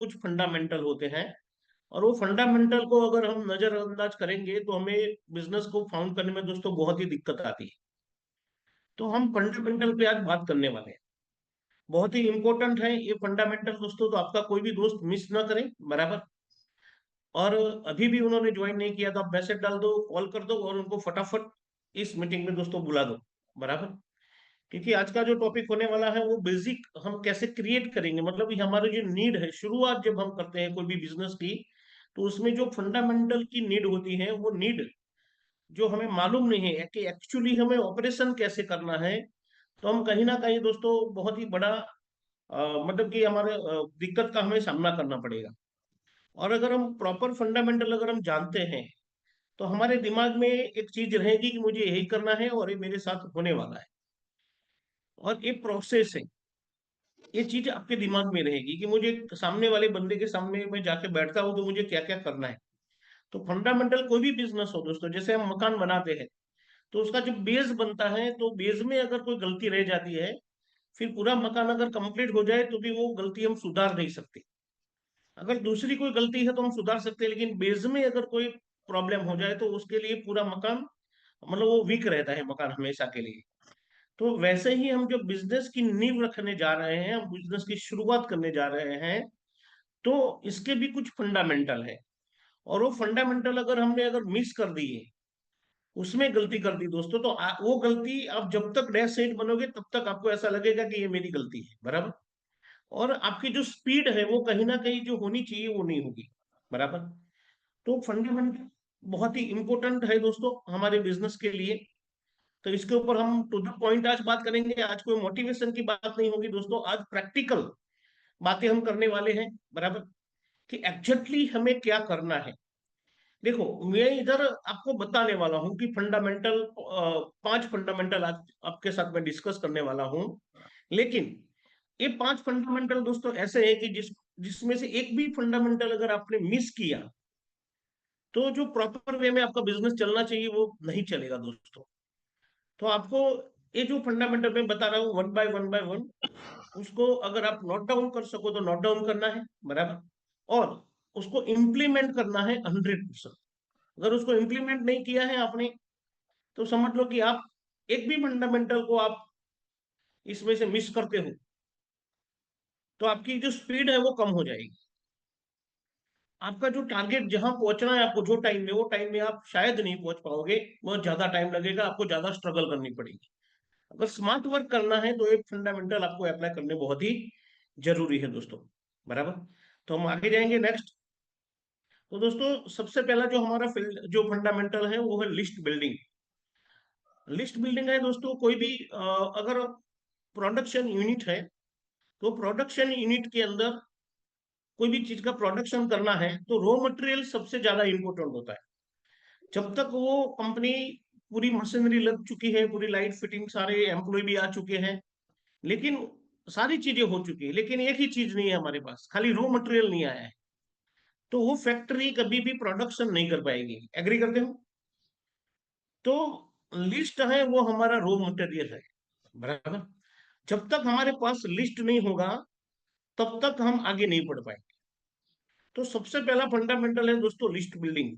कुछ फंडामेंटल होते हैं, और वो फंडामेंटल को अगर हम नजरअंदाज करेंगे तो हमें बिजनेस को फाउंड करने में दोस्तों बहुत ही दिक्कत आती है। तो हम फंडामेंटल पे आज बात करने वाले हैं। बहुत ही इंपॉर्टेंट है ये फंडामेंटल दोस्तों, तो आपका कोई भी दोस्त मिस ना करें, बराबर। और अभी भी उन्होंने ज्वाइन नहीं किया तो आप मैसेज डाल दो, कॉल कर दो, और उनको फटाफट इस मीटिंग में दोस्तों बुला दो, बराबर। क्योंकि आज का जो टॉपिक होने वाला है वो बेसिक हम कैसे क्रिएट करेंगे, मतलब ये हमारी जो नीड है, शुरुआत जब हम करते हैं कोई भी बिजनेस की, तो उसमें जो फंडामेंटल की नीड होती है, वो नीड जो हमें मालूम नहीं है कि एक्चुअली हमें ऑपरेशन कैसे करना है, तो हम कहीं ना कहीं दोस्तों बहुत ही बड़ा मतलब कि हमारे दिक्कत का हमें सामना करना पड़ेगा। और अगर हम प्रॉपर फंडामेंटल अगर हम जानते हैं, तो हमारे दिमाग में एक चीज रहेगी कि मुझे यही करना है और ये मेरे साथ होने वाला है, और ये प्रोसेस है। ये चीज आपके दिमाग में रहेगी कि मुझे सामने वाले बंदे के सामने मैं जाके बैठता हूँ तो मुझे क्या क्या करना है। तो फंडामेंटल कोई भी बिजनेस हो दोस्तों, जैसे हम मकान बनाते हैं, तो उसका जब बेस बनता है तो बेस में अगर कोई गलती रह जाती है, फिर पूरा मकान अगर कंप्लीट हो जाए तो भी वो गलती हम सुधार नहीं सकते। अगर दूसरी कोई गलती है तो हम सुधार सकते हैं, लेकिन बेस में अगर कोई प्रॉब्लम हो जाए तो उसके लिए पूरा मकान, मतलब वो वीक रहता है मकान हमेशा के लिए। तो वैसे ही हम जो बिजनेस की नींव रखने जा रहे हैं, हम बिजनेस की शुरुआत करने जा रहे हैं, तो इसके भी कुछ फंडामेंटल है। और वो फंडामेंटल अगर हमने अगर मिस कर दिए, उसमें गलती कर दी दोस्तों, तो वो गलती आप जब तक डैश सेट बनोगे तब तक आपको ऐसा लगेगा कि ये मेरी गलती है, बराबर। और आपकी जो स्पीड है वो कहीं ना कहीं जो होनी चाहिए वो नहीं होगी, बराबर। तो फंडामेंटल बहुत ही इंपॉर्टेंट है दोस्तों हमारे बिजनेस के लिए। तो इसके ऊपर हम टू द पॉइंट आज बात करेंगे। आज कोई मोटिवेशन की बात नहीं होगी दोस्तों, आज प्रैक्टिकल बातें हम करने वाले हैं, बराबर। कि एग्जैक्टली हमें क्या करना है। देखो, मैं इधर आपको बताने वाला हूं कि फंडामेंटल, 5 फंडामेंटल आज आपके साथ में डिस्कस करने वाला हूं। लेकिन ये 5 फंडामेंटल दोस्तों ऐसे है कि जिसमें से एक भी फंडामेंटल अगर आपने मिस किया, तो जो प्रॉपर वे में आपका बिजनेस चलना चाहिए वो नहीं चलेगा दोस्तों। तो आपको ये जो फंडामेंटल मैं बता रहा हूँ, वन बाय वन उसको अगर आप नोट डाउन कर सको तो नोट डाउन करना है, बराबर। और उसको इम्प्लीमेंट करना है 100%। अगर उसको इम्प्लीमेंट नहीं किया है आपने, तो समझ लो कि आप एक भी फंडामेंटल को आप इसमें से मिस करते हो, तो आपकी जो स्पीड है वो कम हो जाएगी। आपका जो टारगेट जहां पहुंचना है आपको, जो टाइम में, वो टाइम में आप शायद नहीं पहुंच पाओगे, बहुत ज्यादा टाइम लगेगा, आपको ज्यादा स्ट्रगल करनी पड़ेगी। अगर स्मार्ट वर्क करना है तो एक फंडामेंटल आपको अप्लाई करने बहुत ही जरूरी है दोस्तों, बराबर। तो हम आगे जाएंगे नेक्स्ट। तो दोस्तों सबसे पहला जो हमारा फील्ड जो फंडामेंटल है वो है लिस्ट बिल्डिंग। लिस्ट बिल्डिंग है दोस्तों, कोई भी अगर प्रोडक्शन यूनिट है, तो प्रोडक्शन यूनिट के अंदर कोई भी चीज का प्रोडक्शन करना है तो रॉ मटेरियल सबसे ज्यादा इंपॉर्टेंट होता है। जब तक वो कंपनी पूरी मशीनरी लग चुकी है, पूरी लाइट फिटिंग, सारे एम्प्लॉय भी आ चुके हैं, लेकिन सारी चीजें हो चुकी है, लेकिन एक ही चीज नहीं है हमारे पास, खाली रॉ मटेरियल नहीं आया है, तो वो फैक्ट्री कभी भी प्रोडक्शन नहीं कर पाएगी। एग्री करते हो? तो लिस्ट है वो हमारा रॉ मटेरियल है, बराबर। जब तक हमारे पास लिस्ट नहीं होगा तब तक हम आगे नहीं बढ़ पाएंगे। तो सबसे पहला फंडामेंटल है दोस्तों लिस्ट बिल्डिंग।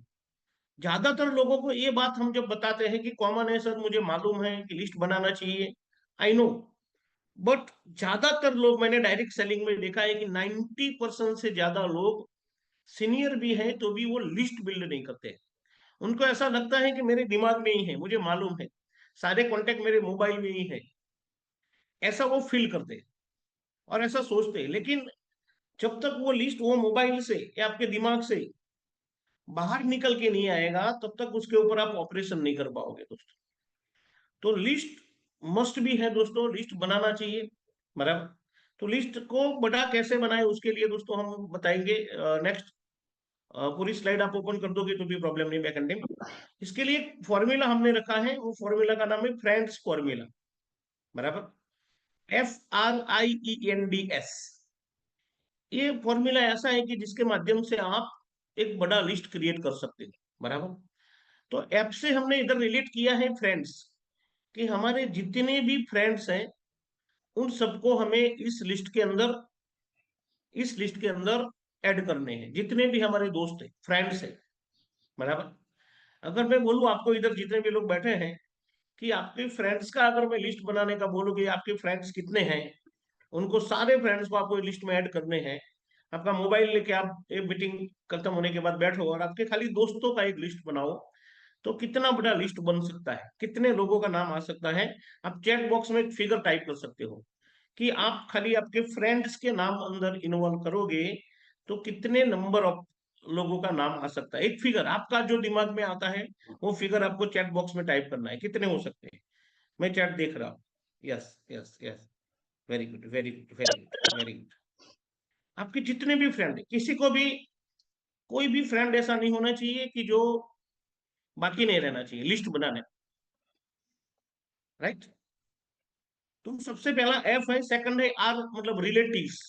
ज्यादातर लोगों को ये बात हम जब बताते हैं कि कॉमन है सर, मुझे मालूम है कि लिस्ट बनाना चाहिए, आई नो, बट ज्यादातर लोग, मैंने डायरेक्ट सेलिंग में देखा है कि 90% से ज्यादा लोग सीनियर भी हैं तो भी वो लिस्ट बिल्ड नहीं करते। उनको ऐसा लगता है कि मेरे दिमाग में ही है, मुझे मालूम है, सारे कॉन्टेक्ट मेरे मोबाइल में ही है, ऐसा वो फील करते हैं और ऐसा सोचते हैं। लेकिन जब तक वो लिस्ट वो मोबाइल से या आपके दिमाग से बाहर निकल के नहीं आएगा, तब तक उसके ऊपर आप ऑपरेशन नहीं कर पाओगे दोस्तों। तो लिस्ट मस्ट भी है दोस्तों, लिस्ट बनाना चाहिए, बराबर। तो लिस्ट को बड़ा कैसे बनाए उसके लिए दोस्तों हम बताएंगे नेक्स्ट। पूरी स्लाइड आप ओपन कर दोगे तो भी प्रॉब्लम नहीं, बैक एंड। इसके लिए फॉर्मूला हमने रखा है, वो फॉर्मूला का नाम है फ्रेंड्स फॉर्मूला, बराबर। FRIENDS। ये फॉर्मूला ऐसा है कि जिसके माध्यम से आप एक बड़ा लिस्ट क्रिएट कर सकते हैं, बराबर। तो ऐप से हमने इधर रिलेट किया है फ्रेंड्स, कि हमारे जितने भी फ्रेंड्स हैं उन सबको हमें इस लिस्ट के अंदर ऐड करने हैं, जितने भी हमारे दोस्त हैं, फ्रेंड्स हैं, बराबर। अगर मैं बोलूँ आपको इधर जितने भी लोग बैठे हैं कि आपके फ्रेंड्स का अगर मैं लिस्ट बनाने का बोलूँ कि आपके फ्रेंड्स कितने हैं, उनको सारे फ्रेंड्स को आपको लिस्ट में ऐड करने हैं। आपका मोबाइल लेके आप एक मीटिंग खत्म होने के बाद बैठो और आपके खाली दोस्तों का एक लिस्ट बनाओ, तो कितना बड़ा लिस्ट बन सकता है, कितने लोगों का नाम आ सकता है। आप चैट बॉक्स में एक फिगर टाइप कर सकते हो कि आप खाली आपके फ्रेंड्स के नाम अंदर इन्वॉल्व करोगे तो कितने नंबर ऑफ लोगों का नाम आ सकता है। एक फिगर आपका जो दिमाग में आता है वो फिगर आपको चैट बॉक्स में टाइप करना है, कितने हो सकते हैं। मैं चैट देख रहा हूँ। Yes yes yes, very good very good very good very good. आपके जितने भी फ्रेंड है, किसी को भी, कोई भी फ्रेंड ऐसा नहीं होना चाहिए कि जो बाकी नहीं रहना चाहिए लिस्ट बनाने, राइट। तो सबसे पहला एफ है, सेकंड है आर, मतलब रिलेटिव्स।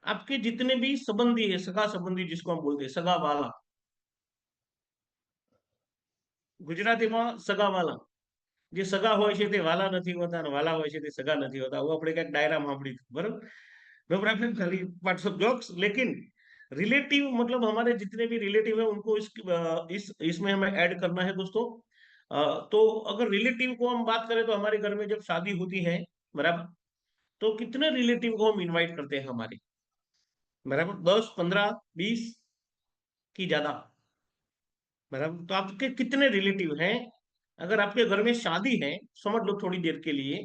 आपके जितने भी संबंधी है, सगा संबंधी जिसको हम बोलते हैं, सगा वाला, ગુજરાતીમાં સગા વાલા, જે સગા હોય છે તે વાલા નથી હોતા અને વાલા હોય છે તે સગા નથી હોતા, वो આપણે ક્યાંક ડાયરામાં સાંભળ્યું હતું, બરાબર। नो प्रॉब्लम, खाली पार्ट्स ऑफ जोक्स। लेकिन रिलेटिव मतलब हमारे जितने भी रिलेटिव है उनको इस इसमें हमें ऐड करना है दोस्तों। तो अगर रिलेटिव को हम बात करें तो हमारे घर में जब शादी होती है, बराबर, तो कितने रिलेटिव को हम इनवाइट करते हैं हमारे, बराबर, 10 15 20 की ज्यादा, बराबर। तो आपके कितने रिलेटिव हैं। अगर आपके घर में शादी है, समझ लो थोड़ी देर के लिए,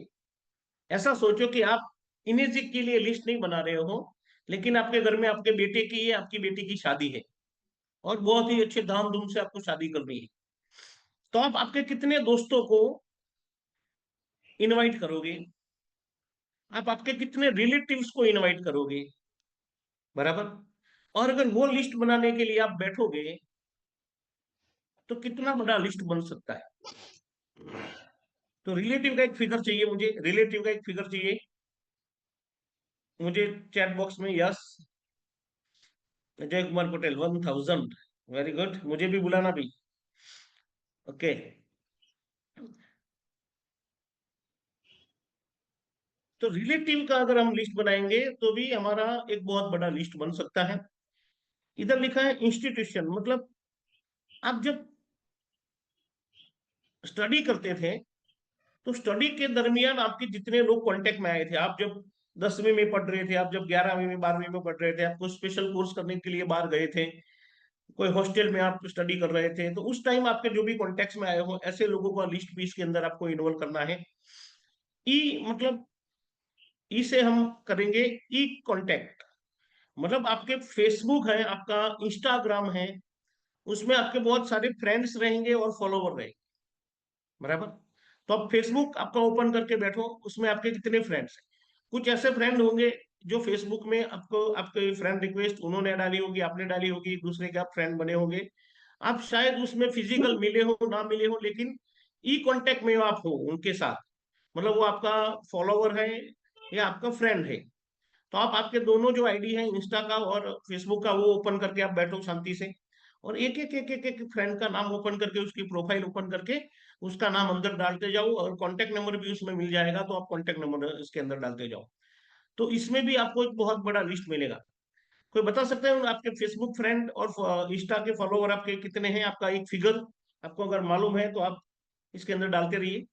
ऐसा सोचो कि आप इन्हीं चीज के लिए लिस्ट नहीं बना रहे हो, लेकिन आपके घर में आपके बेटे की या आपकी बेटी की शादी है और बहुत ही अच्छे धाम धूम से आपको शादी करनी है। तो आप आपके कितने दोस्तों को इनवाइट करोगे, आप आपके कितने रिलेटिव्स को इनवाइट करोगे, बराबर। और अगर वो लिस्ट बनाने के लिए आप बैठोगे तो कितना बड़ा लिस्ट बन सकता है। तो रिलेटिव का एक फिगर चाहिए मुझे, रिलेटिव का एक फिगर चाहिए मुझे। चैट बॉक्स में yes, Ajay Kumar Patel 1000, very good, मुझे भी बुलाना भी, ओके। तो रिलेटिव का अगर हम लिस्ट बनाएंगे तो भी हमारा एक बहुत बड़ा लिस्ट बन सकता है। इधर लिखा है इंस्टीट्यूशन, मतलब आप जब स्टडी करते थे तो स्टडी के दरमियान आपके जितने लोग कांटेक्ट में आए थे, आप जब 10वीं में पढ़ रहे थे, आप जब 11वीं में 12वीं में पढ़ रहे थे, आपको स्पेशल कोर्स करने के लिए बाहर गए थे, कोई हॉस्टल में आप स्टडी कर रहे थे, तो उस टाइम आपके जो भी कॉन्टेक्ट में आए हो ऐसे लोगों का लिस्ट भी इसके अंदर आपको इन्वॉल्व करना है। ई मतलब ई से हम करेंगे ई कांटेक्ट, मतलब आपके फेसबुक है, आपका इंस्टाग्राम है, उसमें आपके बहुत सारे फ्रेंड्स रहेंगे और फॉलोवर रहेंगे, बराबर। तो आप फेसबुक आपका ओपन करके बैठो, उसमें आपके कितने फ्रेंड्स हैं। कुछ ऐसे फ्रेंड होंगे जो फेसबुक में आपको आपके फ्रेंड रिक्वेस्ट उन्होंने डाली होगी, आपने डाली होगी, दूसरे के आप फ्रेंड बने होंगे। आप शायद उसमें फिजिकल मिले हो ना मिले हो, लेकिन ई कांटेक्ट में आप हो उनके साथ, मतलब वो आपका फॉलोवर है या आपका फ्रेंड है। तो आप आपके दोनों जो आईडी है, इंस्टा का और फेसबुक का, वो ओपन करके आप बैठो शांति से, और एक एक एक एक एक फ्रेंड का नाम ओपन करके, उसकी प्रोफाइल ओपन करके उसका नाम अंदर डालते जाओ, और कांटेक्ट नंबर भी उसमें मिल जाएगा, तो आप कांटेक्ट नंबर इसके अंदर डालते जाओ। तो इसमें भी आपको एक बहुत बड़ा लिस्ट मिलेगा। कोई बता सकता है आपके फेसबुक फ्रेंड और इंस्टा के फॉलोवर आपके कितने हैं, आपका एक फिगर आपको अगर मालूम है तो आप इसके अंदर डालते रहिए,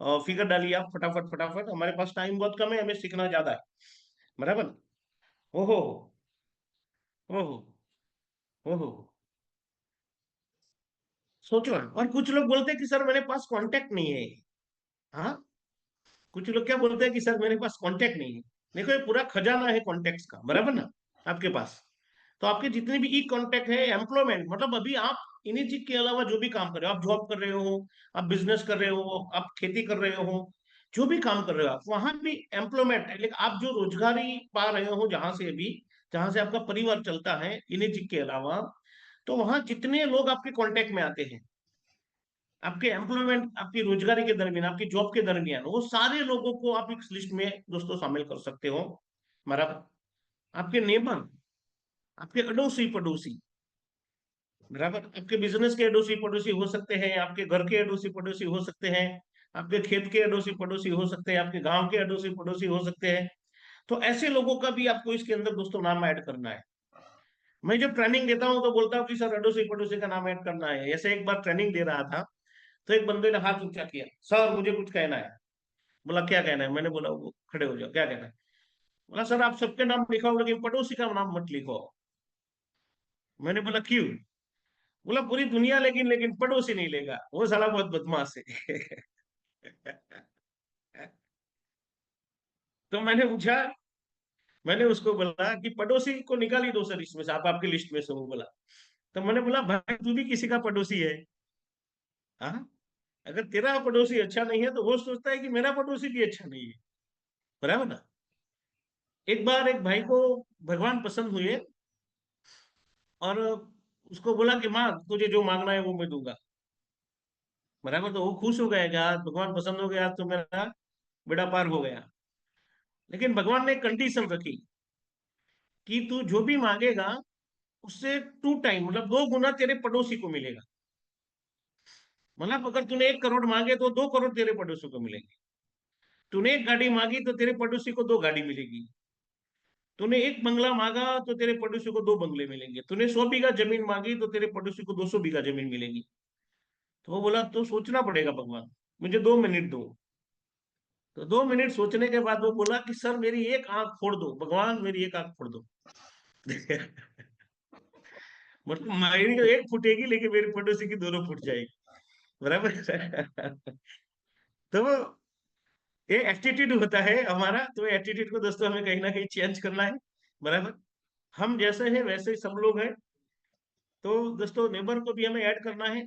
और फिगर डालिए आप फटाफट फटाफट, हमारे पास टाइम बहुत कम है, हमें सीखना ज्यादा है, बराबर। ओहो, ओहो, ओहो, सोचो। और कुछ लोग बोलते हैं कि सर मेरे पास कांटेक्ट नहीं है। हाँ, कुछ लोग क्या बोलते हैं कि सर मेरे पास कांटेक्ट नहीं है। देखो, ये पूरा खजाना है कॉन्टेक्ट का, बराबर ना, आपके पास। तो आपके जितने भी ई कांटेक्ट है, एम्प्लॉयमेंट, मतलब अभी आप इन्हीं चीज के अलावा जो भी काम कर रहे हो, आप जॉब कर रहे हो, आप बिजनेस कर रहे हो, आप खेती कर रहे हो, जो भी काम कर रहे हो आप, वहां भी एम्प्लॉयमेंट है। लेकिन आप जो रोजगारी पा रहे हो जहां से भी, जहां से आपका परिवार चलता है इन्हीं चीज के अलावा, तो वहां जितने लोग आपके कांटेक्ट में आते हैं, आपके एम्प्लॉयमेंट, आपकी रोजगारी के दरमियान, आपकी जॉब के दरमियान, वो सारे लोगों को आप इस लिस्ट में दोस्तों शामिल कर सकते हो, बराबर। आपके नेबर, आपके अड़ोसी पड़ोसी, बराबर, आपके बिजनेस के अड़ोसी पड़ोसी हो सकते हैं, आपके घर के अड़ोसी पड़ोसी हो सकते हैं, आपके खेत के अड़ोसी पड़ोसी हो सकते हैं, आपके गांव के अड़ोसी पड़ोसी हो सकते हैं। तो ऐसे लोगों का भी आपको इसके अंदर दोस्तों नाम ऐड करना है, मैं जब ट्रेनिंग देता हूँ तो बोलता हूँ कि सर अड़ोसी पड़ोसी का नाम ऐड करना है। ऐसे एक बार ट्रेनिंग दे रहा था, तो एक बंदे ने हाथ ऊंचा किया, सर मुझे कुछ कहना है। बोला क्या कहना है? मैंने बोला वो खड़े हो जाओ, क्या कहना है? बोला सर आप सबके नाम लिखाओ लेकिन पड़ोसी का नाम मत लिखो। मैंने बोला क्यों? बोला पूरी दुनिया लेकिन लेकिन पड़ोसी नहीं लेगा, वो साला बहुत बदमाश है। तो मैंने उसको बोला कि पड़ोसी को निकाल ही दो सर इसमें से, आप आपकी लिस्ट में से हो। बोला तो मैंने बोला भाई तू भी किसी का पड़ोसी है। हाँ, अगर तेरा पड़ोसी अच्छा नहीं है तो वो सोचता है कि मेरा पड़ोसी भी अच्छा नहीं है। बराबर ना? एक बार एक भाई को भगवान पसंद हुए, और उसको बोला कि माँ तुझे जो मांगना है वो मैं दूंगा। बराबर, तो वो खुश हो गया कि आज भगवान पसंद हो गया, आज तो मेरा बेड़ा पार हो गया। लेकिन भगवान ने एक कंडीशन रखी कि तू जो भी मांगेगा उससे 2 टाइम मतलब 2 गुना तेरे पड़ोसी को मिलेगा। मतलब अगर तूने 1 करोड़ मांगे तो 2 करोड़ तेरे पड़ोसी को मिलेंगे। तूने एक गाड़ी मांगी तो तेरे पड़ोसी को 2 गाड़ी मिलेगी। तूने एक बंगला मांगा तो तेरे पड़ोसी को 2 बंगले मिलेंगे। तूने 100 बीघा जमीन मांगी तो तेरे पड़ोसी को 200 बीघा जमीन मिलेगी। तो वो बोला तो सोचना पड़ेगा भगवान, मुझे 2 मिनट दो। तो 2 मिनट सोचने के बाद वो बोला कि सर मेरी एक आंख फोड़ दो, भगवान मेरी एक आंख फोड़ दो। मतलब मेरी तो एक फूटेगी लेकिन मेरे पड़ोसी की दोनों फूट जाएगी। बराबर। तो वो ये एटीट्यूड होता है हमारा, तो एटीट्यूड को दोस्तों हमें कहीं ना कहीं चेंज करना है। बराबर, हम जैसे हैं वैसे ही सब लोग हैं। तो दोस्तों नेबर को भी हमें ऐड करना है।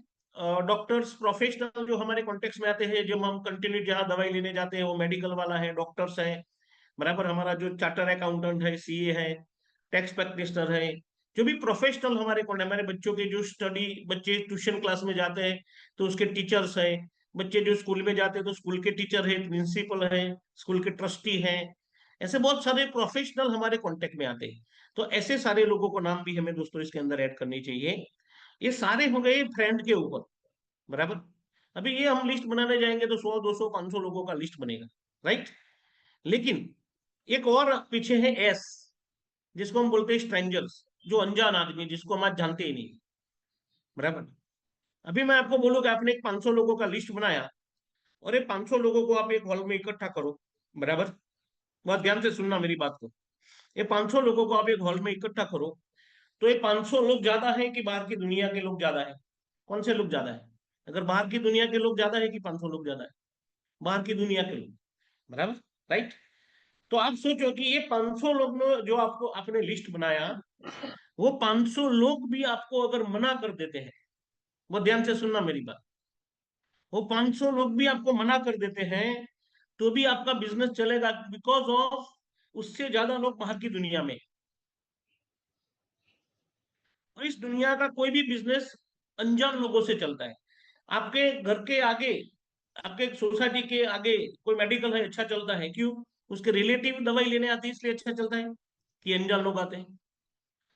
डॉक्टर्स प्रोफेशनल जो हमारे कॉन्टेक्ट में आते हैं, जब हम कंटिन्यू जहाँ दवाई लेने जाते हैं, वो मेडिकल वाला है, डॉक्टर्स है। बराबर, हमारा जो चार्टर अकाउंटेंट है, सीए है, टैक्स प्रैक्टिशनर है, जो भी प्रोफेशनल हमारे कौन है, हमारे बच्चों के जो स्टडी, बच्चे ट्यूशन क्लास में जाते हैं तो उसके टीचर्स है। बच्चे जो स्कूल में जाते हैं तो स्कूल के टीचर है, प्रिंसिपल है, स्कूल के ट्रस्टी है। ऐसे बहुत सारे प्रोफेशनल हमारे कांटेक्ट में आते हैं। तो ऐसे सारे लोगों को नाम भी हमें दोस्तों इसके अंदर ऐड करनी चाहिए। ये सारे हो गए फ्रेंड के ऊपर। बराबर, अभी ये हम लिस्ट बनाने जाएंगे तो 100 200 500 लोगों का लिस्ट बनेगा। राइट। लेकिन एक और पीछे है एस, जिसको हम बोलते हैं स्ट्रेंजर्स, जो अनजान आदमी जिसको हम आज जानते ही नहीं। बराबर, अभी मैं आपको बोलूँ कि आपने एक 500 लोगों का लिस्ट बनाया, और ये 500 लोगों को आप एक हॉल में इकट्ठा करो। बराबर, बहुत ध्यान से सुनना मेरी बात को। ये 500 लोगों को आप एक हॉल में इकट्ठा करो, तो ये 500 लोग ज्यादा है कि बाहर की दुनिया के लोग ज्यादा है? कौन से लोग ज्यादा है? अगर बाहर की दुनिया के लोग ज्यादा है कि 500 लोग ज्यादा है? बाहर की दुनिया के लोग। बराबर, राइट। तो आप सोचो कि ये 500 लोग में जो आपको आपने लिस्ट बनाया, वो 500 लोग भी आपको अगर मना कर देते हैं, वो ध्यान से सुनना मेरी बात, वो 500 लोग भी आपको मना कर देते हैं, तो भी आपका बिजनेस चलेगा, बिकॉज ऑफ उससे ज्यादा लोग बाहर की दुनिया में। और इस दुनिया का कोई भी बिजनेस अनजान लोगों से चलता है। आपके घर के आगे, आपके सोसाइटी के आगे कोई मेडिकल है, अच्छा चलता है, क्यों? उसके रिलेटिव दवाई लेने आते हैं इसलिए अच्छा चलता है, कि अनजान लोग आते हैं?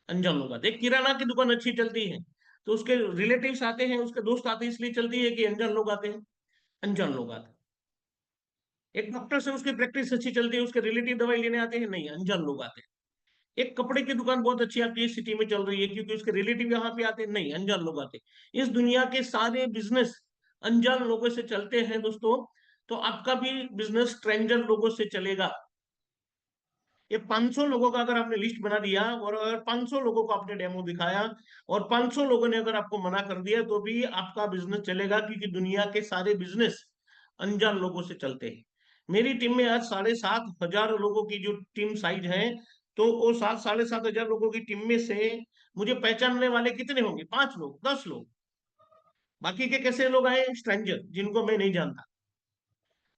अनजान लोग आते हैं। किराना की दुकान अच्छी चलती है तो उसके रिलेटिव्स आते हैं, उसके दोस्त आते हैं, इसलिए चलती है कि अनजान लोग आते हैं? अनजान लोग आते हैं। एक डॉक्टर से उसकी प्रैक्टिस अच्छी चलती है, उसके रिलेटिव दवाई लेने आते हैं? नहीं, अनजान लोग आते हैं। एक कपड़े की दुकान बहुत अच्छी आपकी इस सिटी में चल रही है, क्योंकि उसके रिलेटिव यहाँ पे आते हैं? नहीं, अनजान लोग आते हैं। इस दुनिया के सारे बिजनेस अनजान लोगों से चलते हैं दोस्तों। तो आपका भी बिजनेस स्ट्रेंजर लोगों से चलेगा। ये 500 लोगों का अगर आपने लिस्ट बना दिया, और अगर 500 लोगों को आपने डेमो दिखाया, और 500 लोगों ने अगर आपको मना कर दिया, तो भी आपका बिजनेस चलेगा, क्योंकि दुनिया के सारे बिजनेस अनजान लोगों से चलते हैं। मेरी टीम में आज 7,500 लोगों की जो टीम साइज है, तो वो 7,500 लोगों की टीम में से मुझे पहचानने वाले कितने होंगे? 5 लोग, 10 लोग। बाकी के कैसे लोग आए? स्ट्रेंजर, जिनको मैं नहीं जानता।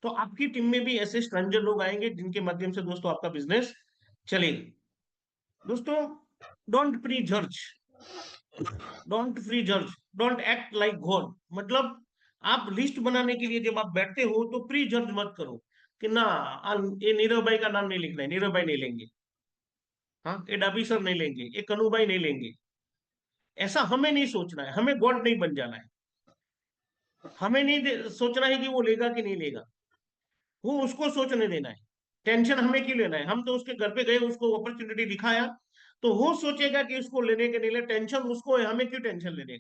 तो आपकी टीम में भी ऐसे स्ट्रेंजर लोग आएंगे जिनके माध्यम से दोस्तों आपका बिजनेस चलेगा। दोस्तों, डोंट प्री जर्ज, डोंट प्री जर्ज, डोंट एक्ट लाइक गॉड। मतलब आप लिस्ट बनाने के लिए जब आप बैठते हो तो प्री जर्ज मत करो कि ना ये नीरव भाई का नाम नहीं लिखना है, नीरव भाई नहीं लेंगे, हाँ ये डाबी सर नहीं लेंगे, ये कनु भाई नहीं लेंगे। ऐसा हमें नहीं सोचना है, हमें गॉड नहीं बन जाना है। हमें नहीं सोचना है कि वो लेगा कि नहीं लेगा, वो उसको सोचने देना है। टेंशन हमें क्यों लेना है? हम तो उसके घर पे गए, उसको अपॉर्चुनिटी दिखाया, तो वो सोचेगा कि उसको लेने के लिए टेंशन उसको है, हमें क्यों टेंशन लेने।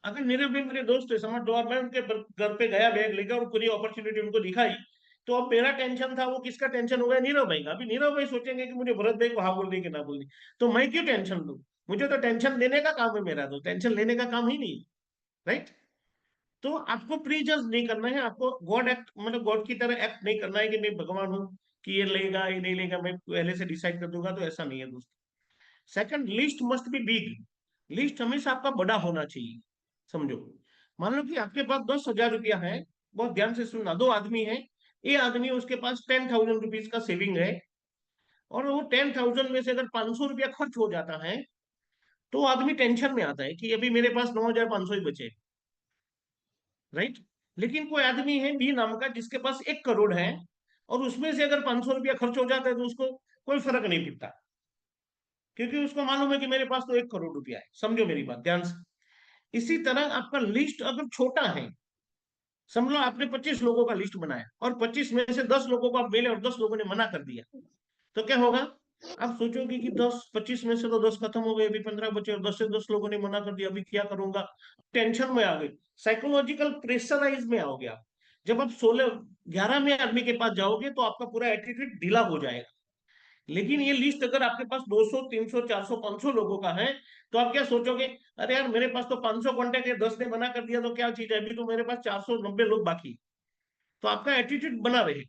अगर नीरव भाई मेरे दोस्त है, समझ लो, और मैं उनके घर पे गया बैग लेकर और पूरी अपॉर्चुनिटी उनको दिखाई, तो अब मेरा टेंशन था, वो किसका टेंशन हो गया, नीरव भाई का। अभी नीरव भाई सोचेंगे कि मुझे भरत भाई को हाँ बोल दी कि ना बोल दी, तो मैं क्यों टेंशन लूं। मुझे तो टेंशन लेने का काम है, मेरा तो टेंशन लेने का काम ही नहीं। राइट। तो आपको प्री जज नहीं करना है, आपको गॉड एक्ट मतलब गॉड की तरह एक्ट नहीं करना है कि मैं भगवान हूँ कि ये लेगा ये नहीं लेगा, मैं पहले से डिसाइड कर दूंगा, तो ऐसा नहीं है दोस्त। Second, list must be big. List हमेशा आपका बड़ा होना चाहिए। समझो, मान लो कि आपके पास 10,000 रुपया है, बहुत ध्यान से सुनना, दो आदमी है, ये आदमी उसके पास 10,000 रुपीज का सेविंग है, और वो 10,000 में से अगर 500 रुपया खर्च हो जाता है, तो आदमी टेंशन में आता है कि अभी मेरे पास 9,500 ही बचे। राइट। लेकिन कोई आदमी है बी नाम का जिसके पास 1 करोड़ है, और उसमें से अगर 500 रुपया खर्च हो जाता है तो उसको कोई फर्क नहीं पड़ता, क्योंकि उसको मालूम है कि मेरे पास तो 1 करोड़ रुपया है। समझो मेरी बात ध्यान से। इसी तरह आपका लिस्ट अगर छोटा है, समझ लो आपने 25 लोगों का लिस्ट बनाया, और 25 में से 10 लोगों को आप मिले और 10 लोगों ने मना कर दिया, तो क्या होगा। आप सोचोगे कि 10 25 में से तो 10 खत्म हो गए, अभी 15 बचे, और 10 से 10 लोगों ने मना कर दिया, अभी क्या करूंगा। टेंशन में आ गए, साइकोलॉजिकल प्रेशराइज में आओगे आप। जब आप 11वें आदमी के पास जाओगे तो आपका पूरा एटीट्यूड ढीला हो जाएगा। लेकिन ये लिस्ट अगर आपके पास 200 300 400 500 लोगों का है, तो आप क्या सोचोगे, अरे यार मेरे पास तो 500 कॉन्टेक्ट है, 10 ने मना कर दिया तो क्या चीज है, अभी तो मेरे पास 490 लोग बाकी। तो आपका एटीट्यूड बना रहे।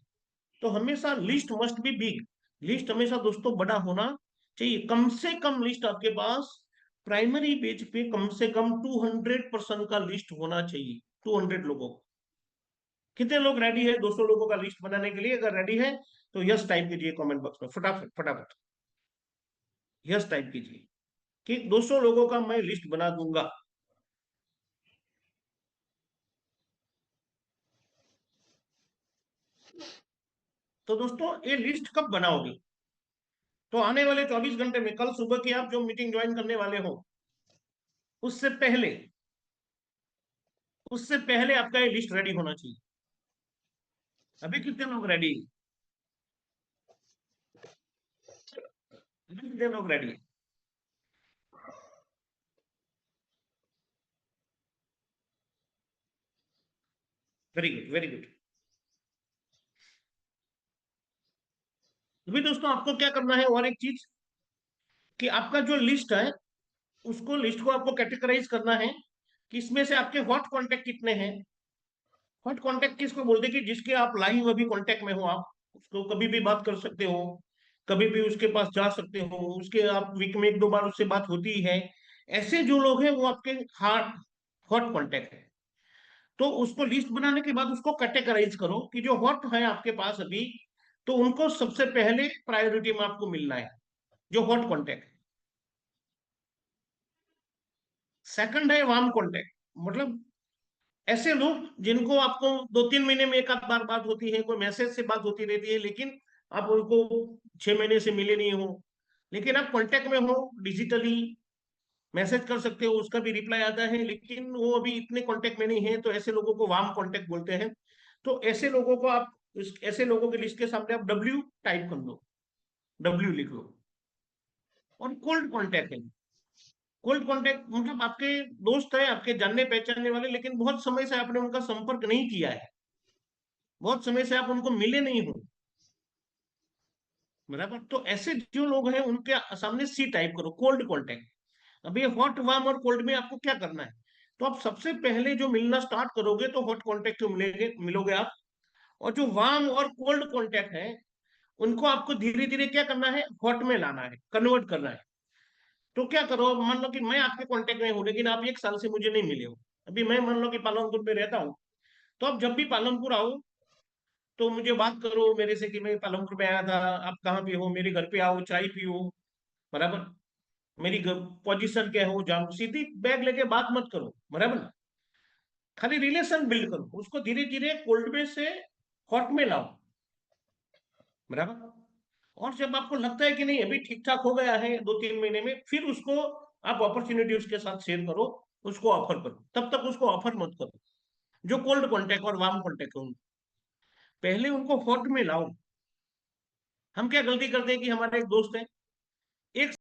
तो हमेशा list must be big. List हमेशा दोस्तों बड़ा होना चाहिए। कम से कम लिस्ट आपके पास प्राइमरी पेज पे कम से कम 200 पर्सन का लिस्ट होना चाहिए। 200 लोगों का। कितने लोग रेडी है 200 लोगों का लिस्ट बनाने के लिए? अगर रेडी है तो यस टाइप कीजिए कमेंट बॉक्स में, फटाफट फटाफट यस टाइप कीजिए कि 200 लोगों का मैं लिस्ट बना दूंगा। तो दोस्तों ये लिस्ट कब बनाओगे? तो आने वाले 24 घंटे में, कल सुबह की आप जो मीटिंग ज्वाइन करने वाले हो, उससे पहले, उससे पहले आपका ये लिस्ट रेडी होना चाहिए। अभी कितने लोग रेडी? अभी कितने लोग ready? Very good very good. अभी दोस्तों आपको क्या करना है, और एक चीज, कि आपका जो लिस्ट है, उसको लिस्ट को आपको कैटेगराइज करना है कि इसमें से आपके हॉट कॉन्टेक्ट कितने हैं। हॉट कॉन्टेक्ट किसको बोलते हैं? कि जिसके आप लाइव अभी कॉन्टेक्ट में हो, आप उसको कभी भी बात कर सकते हो, कभी भी उसके पास जा सकते हो, उसके आप वीक में 1 2 बार उससे बात होती है। ऐसे जो लोग हैं वो आपके हार्ट हॉट कॉन्टेक्ट है। तो उसको लिस्ट बनाने के बाद उसको कैटेगराइज करो कि जो हॉट है आपके पास अभी, तो उनको सबसे पहले प्रायोरिटी में आपको मिलना है, जो हॉट कॉन्टेक्ट। सेकंड है वार्म कॉन्टेक्ट, मतलब ऐसे लोग जिनको आपको 2 3 महीने में एक आध बार बात होती है, कोई मैसेज से बात होती रहती है, लेकिन आप उनको 6 महीने से मिले नहीं हो, लेकिन आप कांटेक्ट में हो, डिजिटली मैसेज कर सकते हो, उसका भी रिप्लाई आता है, लेकिन वो अभी इतने कांटेक्ट में नहीं है, तो ऐसे लोगों को वार्म कांटेक्ट बोलते हैं। तो ऐसे लोगों को आप ऐसे लोगों की लिस्ट के सामने आप डब्ल्यू टाइप कर लो, डब्ल्यू लिख लो। और कोल्ड कांटेक्ट है। कोल्ड कांटेक्ट मतलब आपके दोस्त है, आपके जानने पहचानने वाले, लेकिन बहुत समय से आपने उनका संपर्क नहीं किया है, बहुत समय से आप उनको मिले नहीं हो। बराबर। तो ऐसे जो लोग हैं उनके सामने सी टाइप करो, कोल्ड कांटेक्ट। अब ये हॉट वार्म और कोल्ड में आपको क्या करना है? तो आप सबसे पहले जो मिलना स्टार्ट करोगे तो हॉट कांटेक्ट में मिलोगे आप। और जो वार्म और कोल्ड कांटेक्ट है, उनको आपको धीरे धीरे क्या करना है, हॉट में लाना है, कन्वर्ट करना है। तो क्या करो, मान लो कि मैं आपके कांटेक्ट में हूँ, लेकिन आप 1 साल से मुझे नहीं मिले हो। अभी मैं मान लो कि पालनपुर में रहता हूँ, तो आप जब भी पालनपुर आओ तो मुझे बात करो मेरे से कि मैं पालनपुर में आया था, आप कहाँ पे हो, मेरे घर पे आओ, चाय पियो। बराबर। मेरी पोजीशन क्या हो जान, सीधी बैग लेके बात मत करो। बराबर ना? खाली रिलेशन बिल्ड करो, उसको धीरे धीरे कोल्ड में से हॉट में लाओ। बराबर। और जब आपको लगता है कि नहीं अभी ठीक ठाक हो गया है 2 3 महीने में, फिर उसको आप अपॉर्चुनिटी उसके साथ शेयर करो, उसको ऑफर करो। तब तक उसको ऑफर मत करो। जो कोल्ड कॉन्टेक्ट और वार्म कॉन्टेक्ट है, पहले उनको हॉट में लाओ। हम क्या गलती करते हैं कि हमारे एक दोस्त है, एक